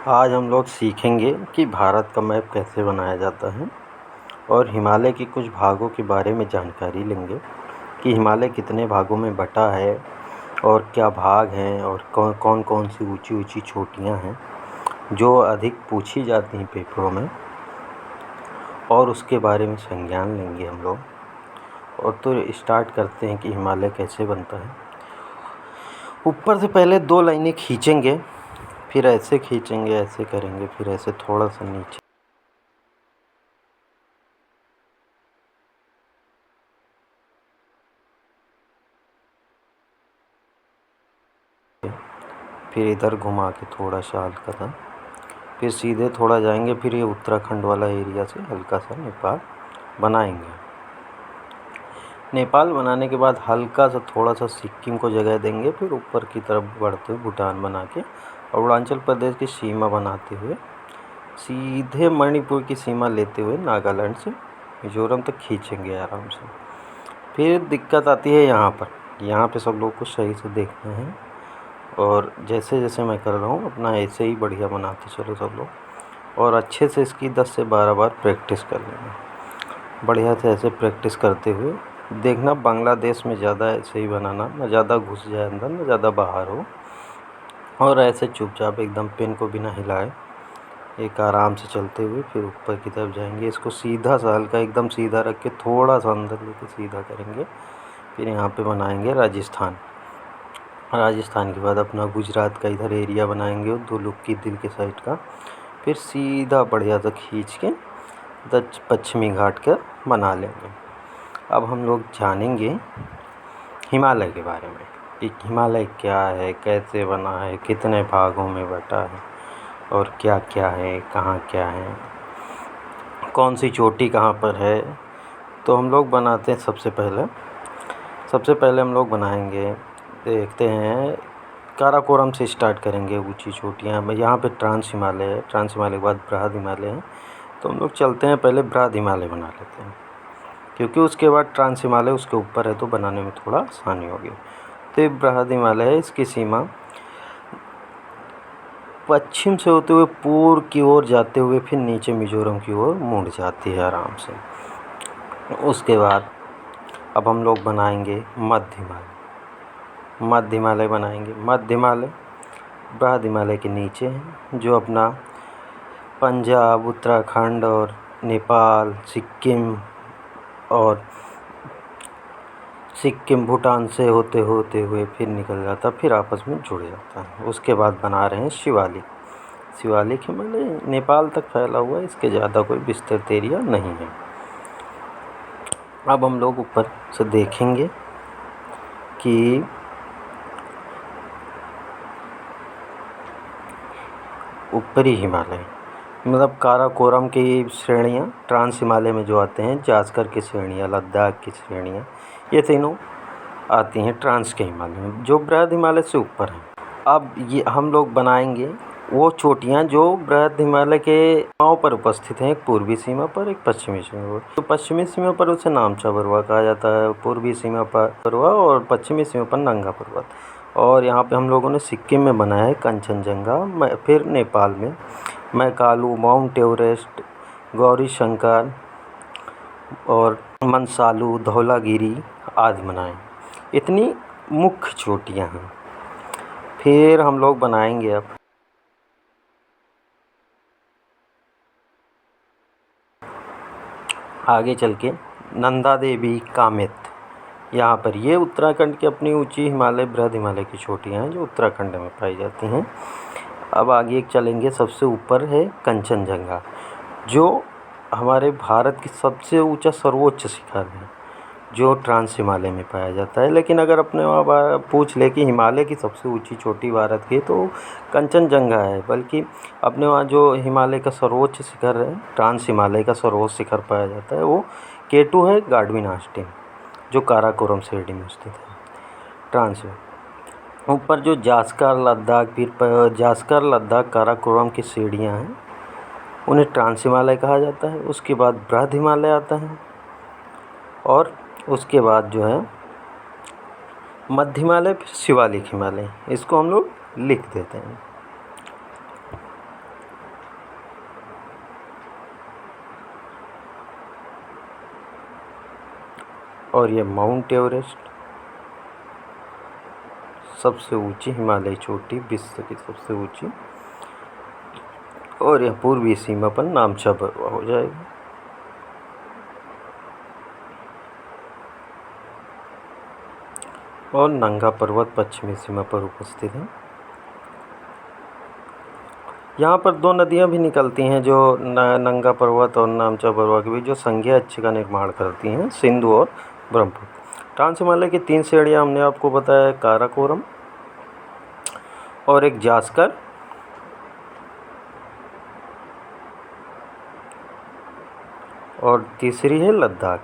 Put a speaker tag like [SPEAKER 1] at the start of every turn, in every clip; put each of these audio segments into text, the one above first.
[SPEAKER 1] आज हम लोग सीखेंगे कि भारत का मैप कैसे बनाया जाता है और हिमालय के कुछ भागों के बारे में जानकारी लेंगे कि हिमालय कितने भागों में बटा है और क्या भाग हैं और कौन कौन सी ऊंची ऊंची चोटियां हैं जो अधिक पूछी जाती हैं पेपरों में, और उसके बारे में संज्ञान लेंगे हम लोग। और तो स्टार्ट करते हैं कि हिमालय कैसे बनता है। ऊपर से पहले 2 लाइनें खींचेंगे, फिर ऐसे खींचेंगे, ऐसे करेंगे, फिर ऐसे थोड़ा सा नीचे, फिर इधर घुमा के थोड़ा सा हल्का सा, फिर सीधे थोड़ा जाएंगे, फिर ये उत्तराखंड वाला एरिया से हल्का सा नेपाल बनाएंगे। नेपाल बनाने के बाद हल्का सा थोड़ा सा सिक्किम को जगह देंगे, फिर ऊपर की तरफ बढ़ते हुए भूटान बना के अरुणाचल प्रदेश की सीमा बनाते हुए सीधे मणिपुर की सीमा लेते हुए नागालैंड से मिजोरम तक खींचेंगे आराम से। फिर दिक्कत आती है यहाँ पे सब लोग को सही से देखना है, और जैसे जैसे मैं कर रहा हूँ अपना ऐसे ही बढ़िया बनाते चलो सब लोग, और अच्छे से इसकी 10 से 12 बार प्रैक्टिस कर लेना। बढ़िया से ऐसे प्रैक्टिस करते हुए देखना, बांग्लादेश में ज़्यादा ऐसे ही बनाना, ना ज़्यादा घुस जाए अंदर ना ज़्यादा बाहर हो, और ऐसे चुपचाप एकदम पेन को बिना हिलाए एक आराम से चलते हुए फिर ऊपर की तरफ जाएंगे। इसको सीधा सा हल्का एकदम सीधा रख के थोड़ा सा अंदर लेके सीधा करेंगे। फिर यहाँ पे बनाएंगे राजस्थान के बाद अपना गुजरात का इधर एरिया बनाएंगे, 2 लुक की दिल के साइड का। फिर सीधा बढ़िया सा खींच के पश्चिमी घाट का बना लेंगे। अब हम लोग जानेंगे हिमालय के बारे में कि हिमालय क्या है, कैसे बना है, कितने भागों में बटा है और क्या क्या है, कहाँ क्या है, कौन सी चोटी कहाँ पर है। तो हम लोग बनाते हैं सबसे पहले हम लोग बनाएंगे, देखते हैं काराकोरम से स्टार्ट करेंगे। ऊंची चोटियाँ यहाँ पे ट्रांस हिमालय है, ट्रांस हिमालय के बाद बृहद हिमालय है, तो हम लोग चलते हैं पहले बृहद हिमालय बना लेते हैं, क्योंकि उसके बाद ट्रांस हिमालय उसके ऊपर है तो बनाने में थोड़ा आसानी होगी। तो ये बृहद हिमालय है, इसकी सीमा पश्चिम से होते हुए पूर्व की ओर जाते हुए फिर नीचे मिजोरम की ओर मुड़ जाती है आराम से। उसके बाद अब हम लोग बनाएंगे मध्य हिमालय बनाएंगे। मध्य हिमालय बृहद हिमालय के नीचे है, जो अपना पंजाब, उत्तराखंड और नेपाल, सिक्किम भूटान से होते हुए फिर निकल जाता, फिर आपस में जुड़ जाता है। उसके बाद बना रहे हैं शिवालिक हिमालय नेपाल तक फैला हुआ है, इसके ज़्यादा कोई विस्तृत एरिया नहीं है। अब हम लोग ऊपर से देखेंगे कि ऊपरी हिमालय मतलब काराकोरम की श्रेणियाँ, ट्रांस हिमालय में जो आते हैं जास्कर की श्रेणियाँ, लद्दाख की श्रेणियाँ, ये तीनों आती हैं ट्रांस के हिमालय में, जो बृहद हिमालय से ऊपर हैं। अब ये हम लोग बनाएंगे वो चोटियाँ जो बृहद हिमालय के सीमाओं पर उपस्थित हैं, एक पूर्वी सीमा पर, एक पश्चिमी सीमा पर। तो पश्चिमी सीमा पर उसे नामचा बरुआ कहा जाता है, पूर्वी सीमा पर बरुआ, और पश्चिमी सीमा पर नंगा पर्वत। और यहाँ पे हम लोगों ने सिक्किम में बनाया है कंचनजंगा, फिर नेपाल में मैकालू, माउंट एवरेस्ट, गौरी शंकर और मनसालू, धौलागिरी आदि बनाए। इतनी मुख्य चोटियाँ हैं। फिर हम लोग बनाएंगे अब आगे चल के नंदा देवी, कामेत, यहाँ पर ये उत्तराखंड की अपनी ऊंची हिमालय, बृहद हिमालय की चोटियाँ हैं जो उत्तराखंड में पाई जाती हैं। अब आगे चलेंगे, सबसे ऊपर है कंचनजंगा, जो हमारे भारत की सबसे ऊंचा सर्वोच्च शिखर है, जो ट्रांस हिमालय में पाया जाता है। लेकिन अगर अपने वहाँ पूछ ले कि हिमालय की सबसे ऊंची चोटी भारत की, तो कंचनजंगा है। बल्कि अपने वहाँ जो हिमालय का सर्वोच्च शिखर है, ट्रांस हिमालय का सर्वोच्च शिखर पाया जाता है, वो K2 है, गार्डविन आस्टीन, जो काराकोरम श्रेणी में स्थित है ट्रांस में। ऊपर जो जास्कर, लद्दाख, काराकोरम की श्रेणियाँ हैं, उन्हें ट्रांस हिमालय कहा जाता है। उसके बाद बृहद हिमालय आता है, और उसके बाद जो है मध्य हिमालय, फिर शिवालिक हिमालय। इसको हम लोग लिख देते हैं। और ये माउंट एवरेस्ट, सबसे ऊंची हिमालयी चोटी, विश्व की सबसे ऊंची। और यह पूर्वी सीमा पर नामचा बरुआ हो जाएगा। और नंगा पर्वत पश्चिमी सीमा पर उपस्थित है। यहाँ पर दो नदियाँ भी निकलती हैं जो नंगा पर्वत और नामचा बरुआ के बीच, जो संघीय अक्ष का निर्माण करती हैं, सिंधु और ब्रह्मपुत्र। ट्रांस हिमालय की 3 श्रेणियाँ हमने आपको बताया, काराकोरम और एक जास्कर और तीसरी है लद्दाख।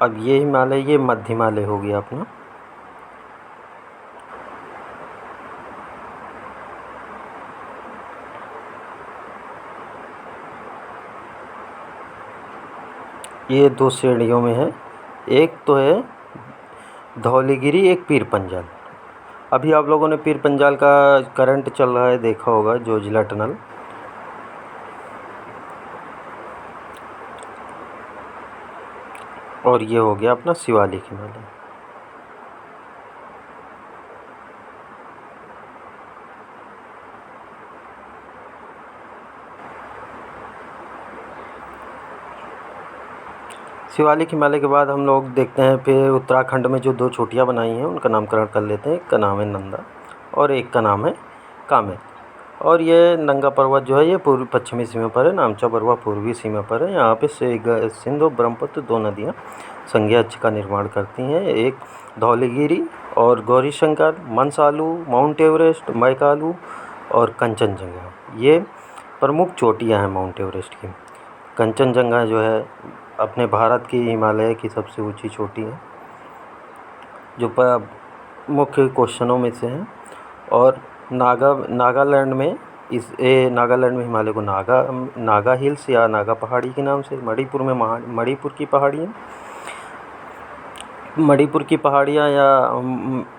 [SPEAKER 1] अब ये हिमालय, ये मध्य हिमालय हो गया अपना। ये 2 श्रेणियों में है, एक तो है धौलीगिरी, एक पीर पंजाल। अभी आप लोगों ने पीर पंजाल का करंट चल रहा है देखा होगा, जोजिला टनल। और ये हो गया अपना शिवालिक हिमालय। शिवालिक हिमालय के बाद हम लोग देखते हैं फिर उत्तराखंड में जो 2 चोटियाँ बनाई हैं उनका नामकरण कर लेते हैं। एक का नाम है नंदा और एक का नाम है कामेत। और ये नंगा पर्वत जो है ये पूर्वी पश्चिमी सीमा पर है, नामचा बरुआ पूर्वी सीमा पर है। यहाँ पे सिंधु और ब्रह्मपुत्र 2 नदियाँ संघीय अक्ष का निर्माण करती हैं। एक धौलीगिरी और गौरीशंकर, मनसालू, माउंट एवरेस्ट, मैकालू और कंचनजंगा, ये प्रमुख चोटियाँ हैं माउंट एवरेस्ट की। कंचनजंगा जो है अपने भारत की हिमालय की सबसे ऊंची चोटी है, जो मुख्य क्वेश्चनों में से है। और नागालैंड में नागालैंड में हिमालय को नागा हिल्स या नागा पहाड़ी के नाम से, मणिपुर में मणिपुर की पहाड़ियाँ या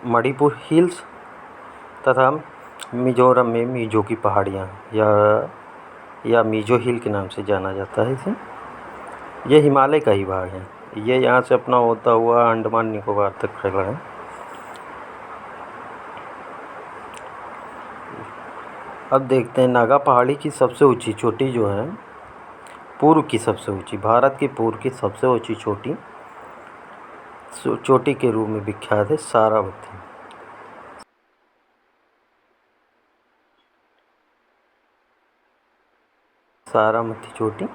[SPEAKER 1] मणिपुर हिल्स, तथा मिजोरम में मिजो की पहाड़ियाँ या मिजो हिल के नाम से जाना जाता है इसे। ये हिमालय का ही भाग है। ये यहाँ से अपना होता हुआ अंडमान निकोबार तक फैला है। अब देखते हैं नागा पहाड़ी की सबसे ऊंची चोटी जो है, पूर्व की सबसे ऊंची, भारत की पूर्व की सबसे ऊंची चोटी के रूप में विख्यात है सारावती। सारामती चोटी,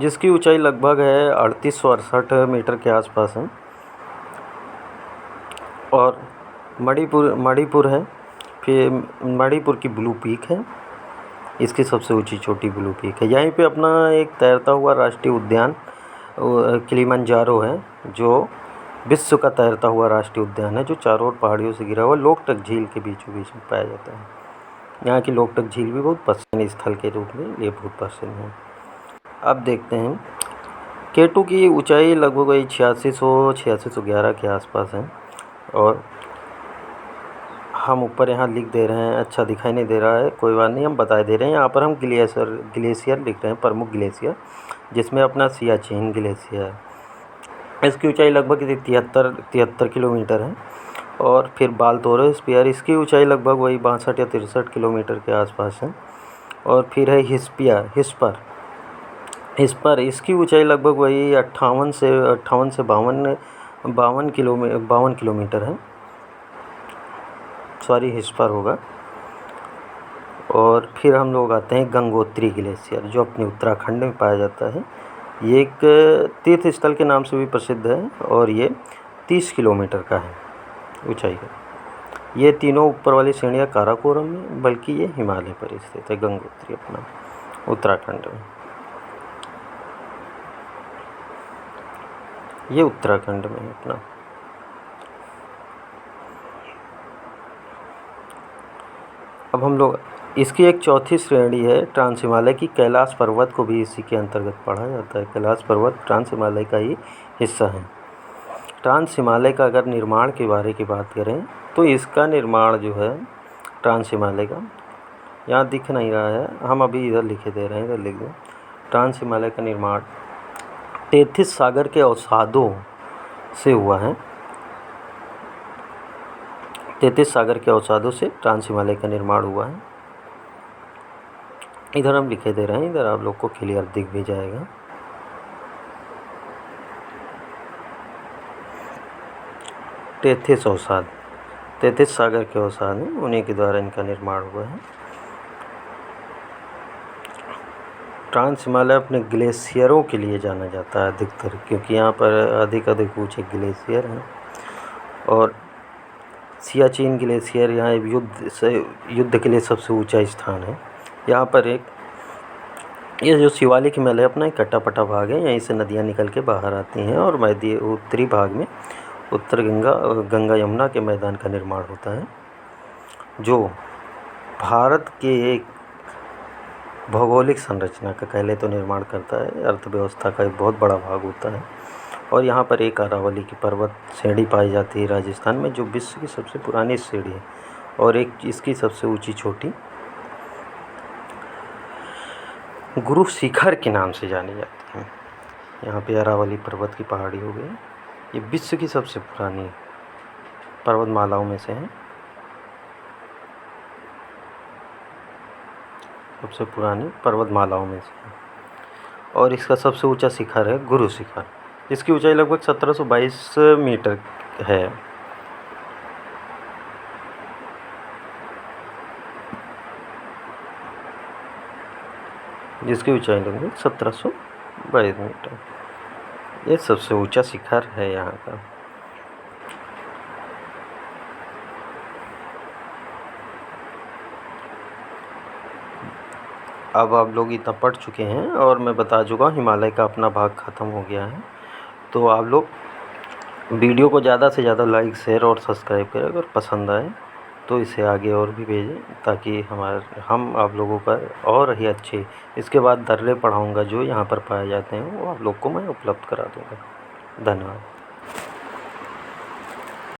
[SPEAKER 1] जिसकी ऊंचाई लगभग है 3868 मीटर के आसपास है। और मणिपुर है, फिर मणिपुर की ब्लू पीक है, इसकी सबसे ऊंची चोटी ब्लू पीक है। यहीं पे अपना एक तैरता हुआ राष्ट्रीय उद्यान किलिमंजारो है, जो विश्व का तैरता हुआ राष्ट्रीय उद्यान है, जो चारों ओर पहाड़ियों से घिरा हुआ लोकटक झील के बीचों बीच में पाया जाता है। यहाँ की लोकटक झील भी बहुत प्रसिद्ध स्थल के रूप में ये बहुत प्रसिद्ध है। अब देखते हैं केटू की ऊंचाई लगभग वही 8611 के आसपास है। और हम ऊपर यहाँ लिख दे रहे हैं, अच्छा दिखाई नहीं दे रहा है, कोई बात नहीं, हम बता दे रहे हैं। यहाँ पर हम ग्लेशियर लिख रहे हैं, प्रमुख ग्लेशियर, जिसमें अपना सियाचिन ग्लेशियर, इसकी ऊंचाई लगभग 73 किलोमीटर है। और फिर बालतोरस स्पियर, इसकी ऊंचाई लगभग वही 62 या 63 किलोमीटर के आसपास है। और फिर है हिस्पर, इसकी ऊंचाई लगभग वही 58 से 52 किलोमीटर है। सॉरी, हिस्पर होगा। और फिर हम लोग आते हैं गंगोत्री ग्लेशियर, जो अपने उत्तराखंड में पाया जाता है। ये एक तीर्थ स्थल के नाम से भी प्रसिद्ध है और ये 30 किलोमीटर का है ऊंचाई का। ये तीनों ऊपर वाली श्रेणियाँ काराकोरम में, बल्कि ये हिमालय पर स्थित है, गंगोत्री अपना उत्तराखंड में। ये उत्तराखंड में है अपना। अब हम लोग इसकी एक चौथी श्रेणी है ट्रांस हिमालय की, कैलाश पर्वत को भी इसी के अंतर्गत पढ़ा जाता है। कैलाश पर्वत ट्रांस हिमालय का ही हिस्सा है। ट्रांस हिमालय का अगर निर्माण के बारे की बात करें तो इसका निर्माण जो है ट्रांस हिमालय का यहाँ दिख नहीं रहा है, हम अभी इधर लिखे दे रहे हैं, इधर लिख दें। ट्रांस हिमालय का निर्माण 33 सागर के अवसादों से हुआ है। 33 सागर के अवसादों से ट्रांस हिमालय का निर्माण हुआ है। इधर हम लिखे दे रहे हैं, इधर आप लोग को क्लियर दिख भी जाएगा। 33 अवसाद, 33 सागर के अवसाद हैं, उन्हीं के द्वारा इनका निर्माण हुआ है। ट्रांस हिमालय अपने ग्लेशियरों के लिए जाना जाता है अधिकतर, क्योंकि यहाँ पर अधिक ऊंचे ग्लेशियर हैं। और सियाचिन ग्लेशियर यहाँ युद्ध के लिए सबसे ऊंचा स्थान है। यहाँ पर ये जो शिवालिक हिमालय है अपना एक कटा-पटा भाग है, यहीं से नदियाँ निकल के बाहर आती हैं और उत्तरी भाग में उत्तर गंगा यमुना के मैदान का निर्माण होता है, जो भारत के एक भौगोलिक संरचना का पहले तो निर्माण करता है, अर्थव्यवस्था का एक बहुत बड़ा भाग होता है। और यहाँ पर एक अरावली की पर्वत श्रेणी पाई जाती है राजस्थान में, जो विश्व की सबसे पुरानी श्रेणी है और एक इसकी सबसे ऊंची चोटी गुरु शिखर के नाम से जानी जाती है। यहाँ पे अरावली पर्वत की पहाड़ी हो गई, ये विश्व की सबसे पुरानी पर्वतमालाओं में से है, सबसे पुरानी पर्वतमालाओं में से है। और इसका सबसे ऊंचा शिखर है गुरु शिखर, इसकी ऊंचाई लगभग 1722 मीटर है। जिसकी ऊंचाई लगभग 1722 मीटर, ये सबसे ऊंचा शिखर है यहाँ का। अब आप लोग इतना पढ़ चुके हैं और मैं बता चुका हूँ हिमालय का अपना भाग ख़त्म हो गया है। तो आप लोग वीडियो को ज़्यादा से ज़्यादा लाइक, शेयर और सब्सक्राइब करें। अगर पसंद आए तो इसे आगे और भी भेजें, ताकि हम आप लोगों का और ही अच्छे, इसके बाद दर्रे पढ़ाऊँगा जो यहाँ पर पाए जाते हैं वो आप लोग को मैं उपलब्ध करा दूँगा। धन्यवाद।